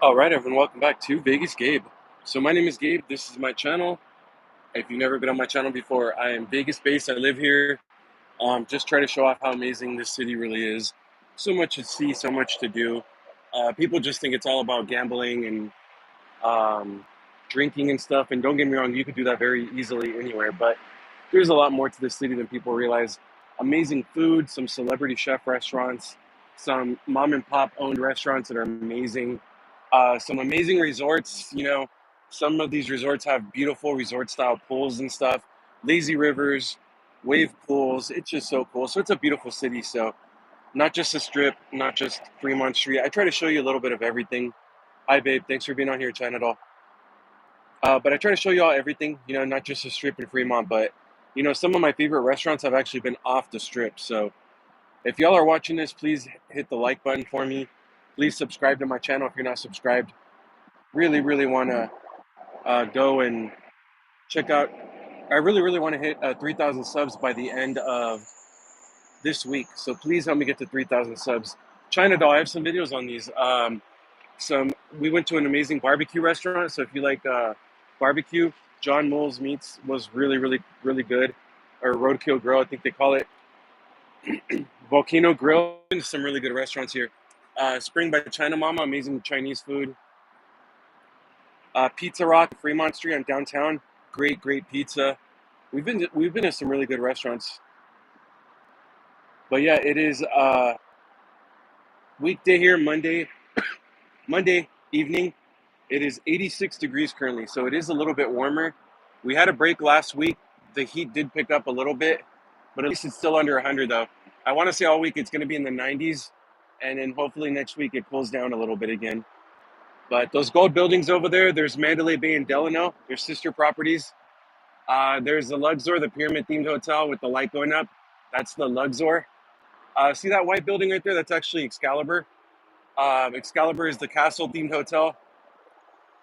All right, everyone, welcome back to Vegas Gabe. So my name is Gabe. This is my channel. If you've never been on my channel before, I am Vegas based. I live here. Just try to show off how amazing this city really is. So much to see, so much to do. People just think it's all about gambling and drinking and stuff. And don't get me wrong, you could do that very easily anywhere. But there's a lot more to this city than people realize. Amazing food, some celebrity chef restaurants, some mom and pop owned restaurants that are amazing, some amazing resorts. Some of these resorts have beautiful resort style pools and stuff, lazy rivers, wave pools. It's just so cool. So it's a beautiful city. So not just the strip, not just Fremont Street. I try to show you a little bit of everything. Hi, babe. Thanks for being on here, China Doll. But I try to show you all everything, not just the strip in Fremont, but some of my favorite restaurants have actually been off the strip. So if y'all are watching this, please hit the like button for me. Please subscribe to my channel if you're not subscribed. Really, really want to go and check out. I really, really want to hit 3,000 subs by the end of this week. So please help me get to 3,000 subs. China Doll, I have some videos on these. We went to an amazing barbecue restaurant. So if you like barbecue, John Mole's Meats was really, really, really good. Or Roadkill Grill, I think they call it. Volcano Grill. Some really good restaurants here. Spring by China Mama, amazing Chinese food. Pizza Rock, Fremont Street on downtown, great, great pizza. We've been to some really good restaurants. But yeah, it is weekday here, Monday evening. It is 86 degrees currently, so it is a little bit warmer. We had a break last week. The heat did pick up a little bit, but at least it's still under 100 though. I want to say all week it's going to be in the 90s, and then hopefully next week it cools down a little bit again. But those gold buildings over there, there's Mandalay Bay and Delano. They're sister properties. There's the Luxor, the pyramid-themed hotel with the light going up. That's the Luxor. See that white building right there? That's actually Excalibur. Excalibur is the castle-themed hotel.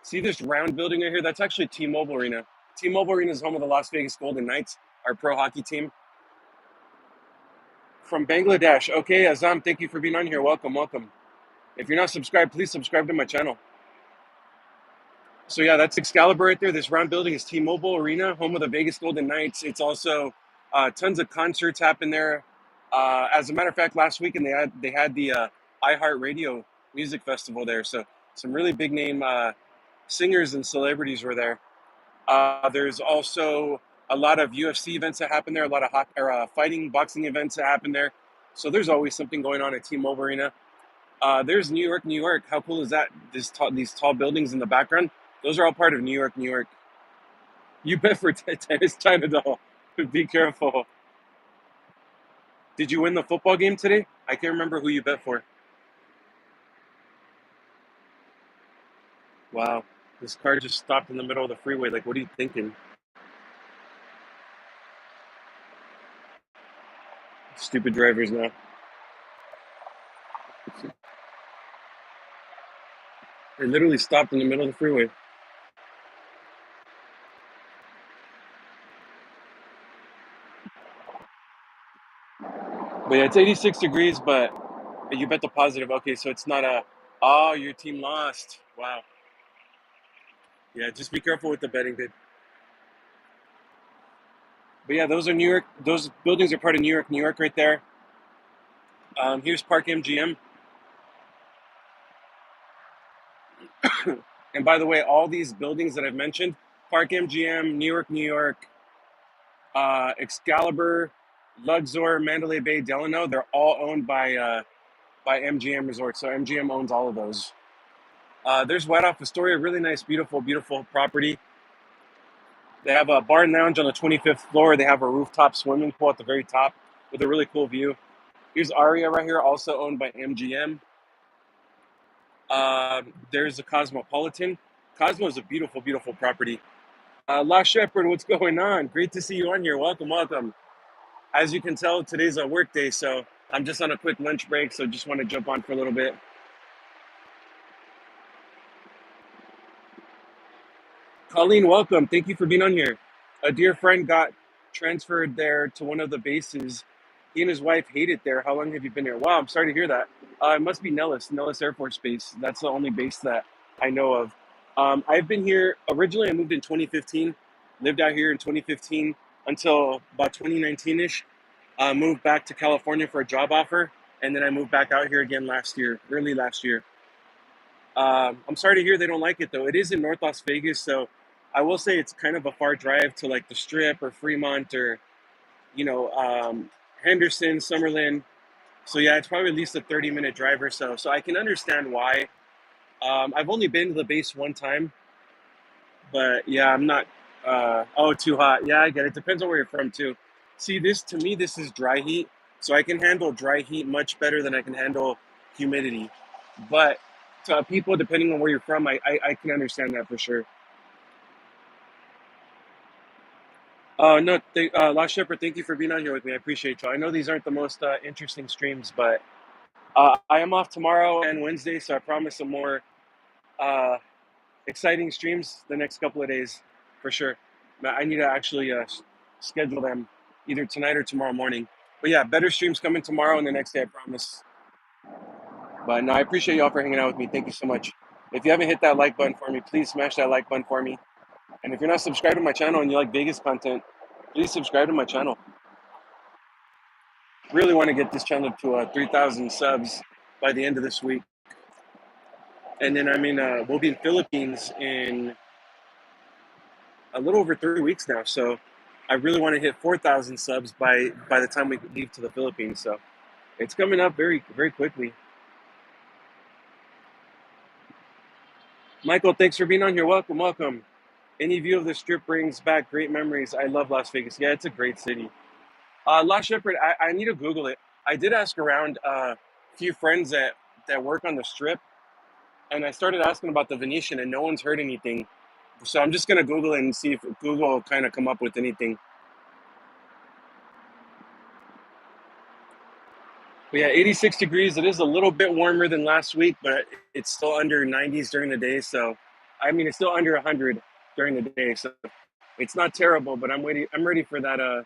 See this round building right here? That's actually T-Mobile Arena. T-Mobile Arena is home of the Las Vegas Golden Knights, our pro hockey team. From Bangladesh. Okay, Azam, thank you for being on here. Welcome, welcome. If you're not subscribed, please subscribe to my channel. So yeah, that's Excalibur right there. This round building is T-Mobile Arena, home of the Vegas Golden Knights. It's also tons of concerts happen there. As a matter of fact, last weekend they had the iHeartRadio Music Festival there. So some really big name singers and celebrities were there. There's also a lot of UFC events that happen there, a lot of fighting, boxing events that happen there. So there's always something going on at T-Mobile Arena. There's New York, New York. How cool is that? These tall buildings in the background. Those are all part of New York, New York. You bet for tennis, China Doll. Be careful. Did you win the football game today? I can't remember who you bet for. Wow. This car just stopped in the middle of the freeway. Like, what are you thinking? Stupid drivers now. They literally stopped in the middle of the freeway. But yeah, it's 86 degrees, but you bet the positive. Okay, so it's not oh, your team lost. Wow. Yeah, just be careful with the betting, dude. But yeah, those are New York. Those buildings are part of New York, New York, right there. Here's Park MGM. And by the way, all these buildings that I've mentioned, Park MGM, New York, New York, Excalibur, Luxor, Mandalay Bay, Delano, they're all owned by MGM Resorts. So MGM owns all of those. There's White Off Astoria, really nice, beautiful, beautiful property. They have a bar and lounge on the 25th floor. They have a rooftop swimming pool at the very top with a really cool view. Here's Aria right here, also owned by MGM. There's the Cosmopolitan. Cosmo is a beautiful, beautiful property. Last Shepherd, what's going on? Great to see you on here. Welcome, welcome. As you can tell, today's a work day, so I'm just on a quick lunch break, so just want to jump on for a little bit. Colleen, welcome. Thank you for being on here. A dear friend got transferred there to one of the bases. He and his wife hate it there. How long have you been here? Wow, I'm sorry to hear that. It must be Nellis Air Force Base. That's the only base that I know of. I've been here originally. I moved in 2015, lived out here in 2015 until about 2019 ish. Moved back to California for a job offer, and then I moved back out here again last year, early last year. I'm sorry to hear they don't like it though. It is in North Las Vegas, so I will say it's kind of a far drive to like the Strip or Fremont or you know Henderson, Summerlin. So yeah, it's probably at least a 30-minute drive or so. So I can understand why. I've only been to the base one time, but yeah, I'm not. Oh, too hot. Yeah, I get it. Depends on where you're from too. See, this to me, this is dry heat, so I can handle dry heat much better than I can handle humidity. But to people, depending on where you're from, I can understand that for sure. No, Last Shepherd, thank you for being on here with me. I appreciate you. I know these aren't the most interesting streams, but I am off tomorrow and Wednesday, so I promise some more uh, exciting streams the next couple of days for sure. I need to actually schedule them either tonight or tomorrow morning. But yeah, better streams coming tomorrow and the next day, I promise. But no, I appreciate y'all for hanging out with me. Thank you so much. If you haven't hit that like button for me, please smash that like button for me. And if you're not subscribed to my channel and you like Vegas content, please subscribe to my channel. Really want to get this channel to 3,000 subs by the end of this week. And then we'll be in Philippines in a little over 3 weeks now. So I really want to hit 4,000 subs by the time we leave to the Philippines. So it's coming up very very quickly. Michael, thanks for being on here. Welcome, welcome. Any view of the strip brings back great memories. I love Las Vegas. Yeah, it's a great city. Last Shepherd, I need to Google it. I did ask around a few friends that work on the strip, and I started asking about the Venetian, and no one's heard anything. So I'm just gonna Google it and see if Google will kind of come up with anything. But yeah, 86 degrees. It is a little bit warmer than last week, but it's still under 90s during the day. So, I mean, it's still under 100 during the day. So it's not terrible, but I'm waiting. I'm ready for that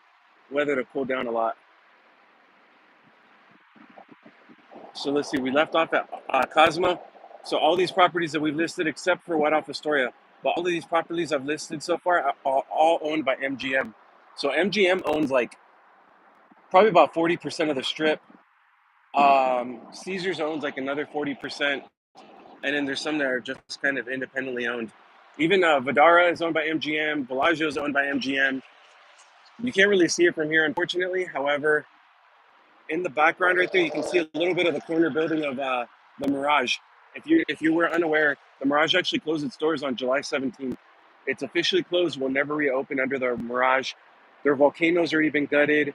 weather to cool down a lot. So let's see. We left off at Cosmo. So all these properties that we've listed, except for White Off Astoria, but all of these properties I've listed so far are all owned by MGM. So MGM owns like probably about 40% of the strip. Caesars owns like another 40%, and then there's some that are just kind of independently owned. Even Vidara is owned by MGM. Bellagio is owned by MGM. You can't really see it from here, unfortunately. However, in the background right there, you can see a little bit of the corner building of the Mirage. If you were unaware, the Mirage actually closed its doors on July 17th. It's officially closed. Will never reopen under the Mirage. Their volcano's already been gutted.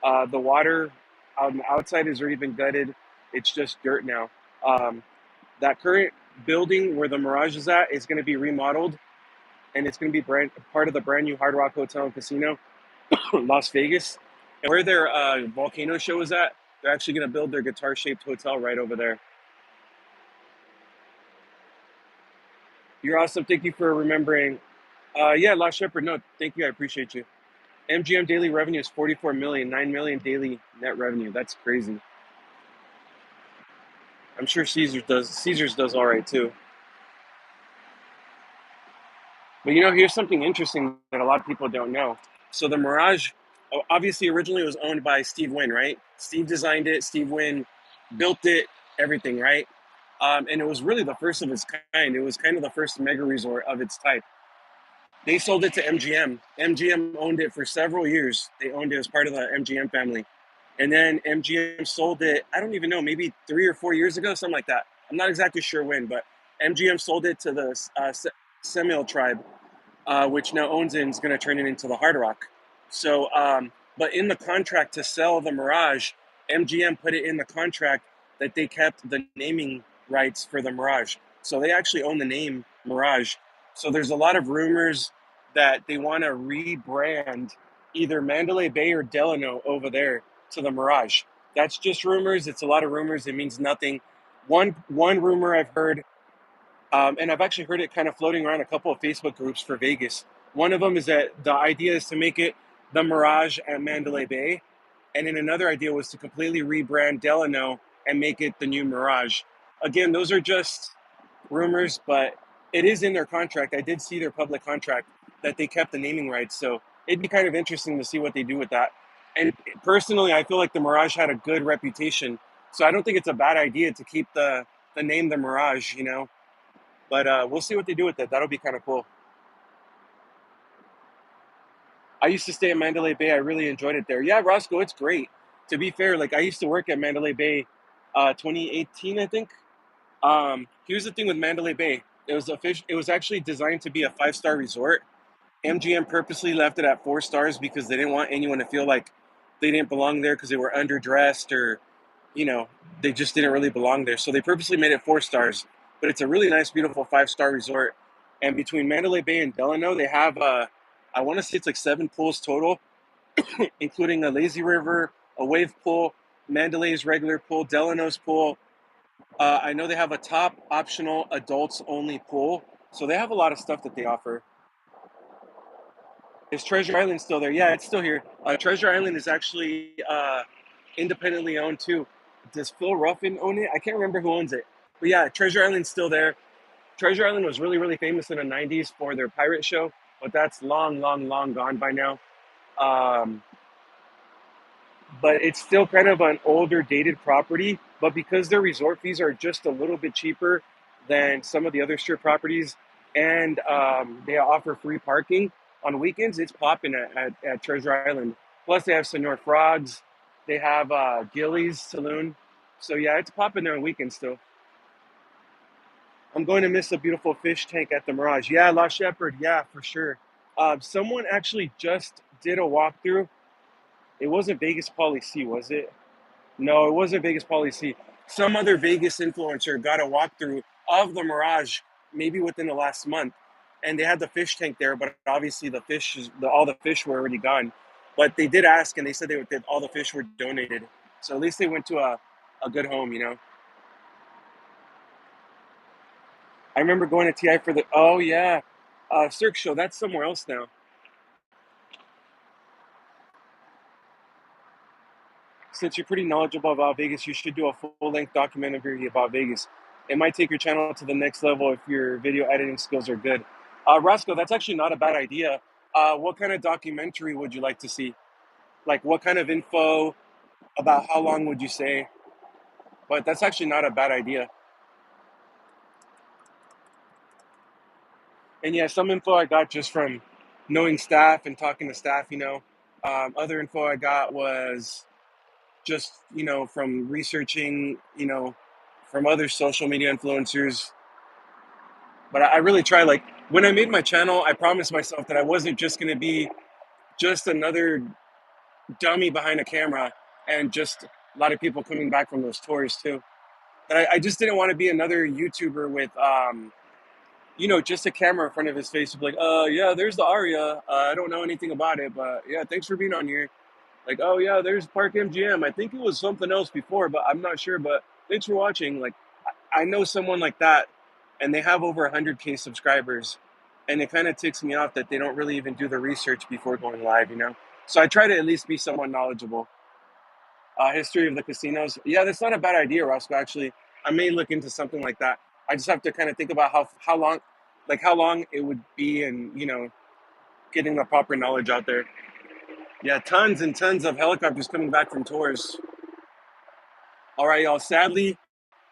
The water on the outside has already been gutted. It's just dirt now. Um, that current building where the Mirage is at is going to be remodeled, and it's going to be part of the brand new Hard Rock Hotel and Casino, Las Vegas. And where their volcano show is at, they're actually going to build their guitar-shaped hotel right over there. You're awesome. Thank you for remembering. Yeah, Lost Shepherd. No, thank you. I appreciate you. MGM daily revenue is 44 million, 9 million daily net revenue. That's crazy. I'm sure Caesars does all right too. But here's something interesting that a lot of people don't know. So the Mirage, obviously, originally was owned by Steve Wynn, right? Steve designed it. Steve Wynn built it. Everything, right? And it was really the first of its kind. It was kind of the first mega resort of its type. They sold it to MGM. MGM owned it for several years. They owned it as part of the MGM family. And then MGM sold it, I don't even know, maybe 3 or 4 years ago, something like that. I'm not exactly sure when, but MGM sold it to the Seminole tribe, which now owns it and is going to turn it into the Hard Rock. So, but in the contract to sell the Mirage, MGM put it in the contract that they kept the naming rights for the Mirage. So they actually own the name Mirage. So there's a lot of rumors that they want to rebrand either Mandalay Bay or Delano over there to the Mirage. That's just rumors. It's a lot of rumors. It means nothing. One rumor I've heard, and I've actually heard it kind of floating around a couple of Facebook groups for Vegas. One of them is that the idea is to make it the Mirage at Mandalay Bay, and then another idea was to completely rebrand Delano and make it the new Mirage. Again, those are just rumors, but It is in their contract. I did see their public contract that they kept the naming rights. So it'd be kind of interesting to see what they do with that. And personally, I feel like the Mirage had a good reputation. So I don't think it's a bad idea to keep the name the Mirage, you know. But we'll see what they do with it. That'll be kind of cool. I used to stay in Mandalay Bay. I really enjoyed it there. Yeah, Roscoe, it's great. To be fair, like I used to work at Mandalay Bay, 2018, I think. Here's the thing with Mandalay Bay. It was actually designed to be a 5-star resort. MGM purposely left it at 4 stars because they didn't want anyone to feel like they didn't belong there because they were underdressed or, you know, they just didn't really belong there. So they purposely made it 4 stars. But it's a really nice, beautiful 5-star resort. And between Mandalay Bay and Delano, they have I want to say it's like 7 pools total, including a lazy river, a wave pool, Mandalay's regular pool, Delano's pool. I know they have a top optional adults only pool. So they have a lot of stuff that they offer. Is Treasure Island still there? Yeah, it's still here. Treasure Island is actually independently owned too. Does Phil Ruffin own it? I can't remember who owns it. But yeah, Treasure Island's still there. Treasure Island was really, really famous in the 90s for their pirate show, but that's long, long, long gone by now. Um, but it's still kind of an older, dated property. But because their resort fees are just a little bit cheaper than some of the other strip properties, and they offer free parking on weekends, it's popping at Treasure Island. Plus, they have Senor Frogs, they have Gilly's Saloon. So yeah, it's popping there on weekends still. I'm going to miss a beautiful fish tank at the Mirage. Yeah, Lost Shepherd. Yeah, for sure. Someone actually just did a walkthrough. It wasn't Vegas Poly C, was it? No, it wasn't Vegas Policy. Some other Vegas influencer got a walkthrough of the Mirage maybe within the last month, and they had the fish tank there, but obviously all the fish were already gone. But they did ask, and they said that all the fish were donated. So at least they went to a good home, you know. I remember going to TI for the oh yeah, Cirque show. That's somewhere else now. Since you're pretty knowledgeable about Vegas, you should do a full length documentary about Vegas. It might take your channel to the next level if your video editing skills are good. Roscoe, that's actually not a bad idea. What kind of documentary would you like to see? Like, what kind of info about how long would you say? But that's actually not a bad idea. And yeah, some info I got just from knowing staff and talking to staff, you know. Other info I got was just, you know, from researching, you know, from other social media influencers. But I really try, like, when I made my channel, I promised myself that I wasn't just going to be just another dummy behind a camera and just a lot of people coming back from those tours too. But I just didn't want to be another YouTuber with, you know, just a camera in front of his face to be like, yeah, there's the Aria. I don't know anything about it, but yeah, thanks for being on here. Like, oh yeah, there's Park MGM. I think it was something else before, but I'm not sure. But thanks for watching. Like, I know someone like that, and they have over 100K subscribers, and it kind of ticks me off that they don't really even do the research before going live. You know, so I try to at least be somewhat knowledgeable. History of the casinos. Yeah, that's not a bad idea, Roscoe. Actually, I may look into something like that. I just have to kind of think about how long, like how long it would be, and you know, getting the proper knowledge out there. Yeah, tons and tons of helicopters coming back from tours. All right, y'all. Sadly,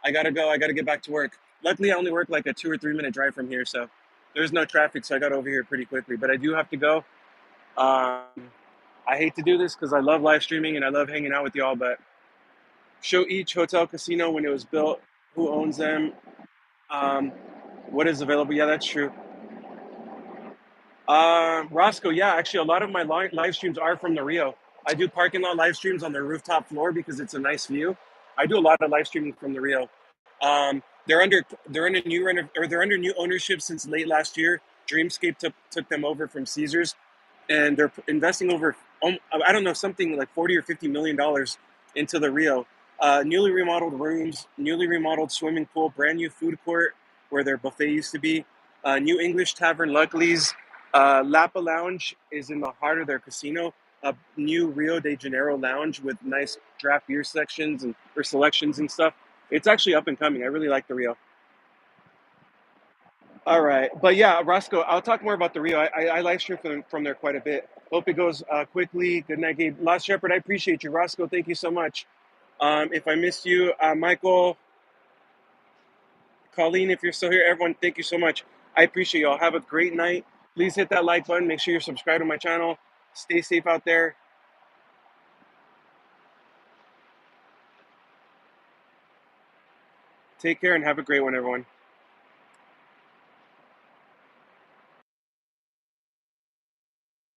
I gotta go. I gotta get back to work. Luckily, I only work like a 2 or 3 minute drive from here, so there's no traffic. So I got over here pretty quickly. But I do have to go. I hate to do this because I love live streaming and I love hanging out with y'all. But show each hotel casino when it was built, who owns them, um, what is available. Yeah, that's true. Roscoe, yeah, actually, a lot of my live streams are from the Rio. I do parking lot live streams on the rooftop floor because it's a nice view. I do a lot of live streaming from the Rio. They're under new ownership since late last year. Dreamscape took them over from Caesars, and they're investing over I don't know, something like 40 or 50 million dollars into the Rio. Newly remodeled rooms, newly remodeled swimming pool, brand new food court where their buffet used to be. New English Tavern, Luckley's. Lapa Lounge is in the heart of their casino. A new Rio de Janeiro lounge with nice draft beer sections and or selections and stuff. It's actually up and coming. I really like the Rio. All right, but yeah, Roscoe, I'll talk more about the Rio. I live stream from there quite a bit. Hope it goes quickly. Good night, Gabe. Lost Shepherd, I appreciate you. Roscoe, thank you so much. If I missed you, Michael, Colleen, if you're still here, everyone, thank you so much. I appreciate y'all. Have a great night. Please hit that like button. Make sure you're subscribed to my channel. Stay safe out there. Take care and have a great one, everyone.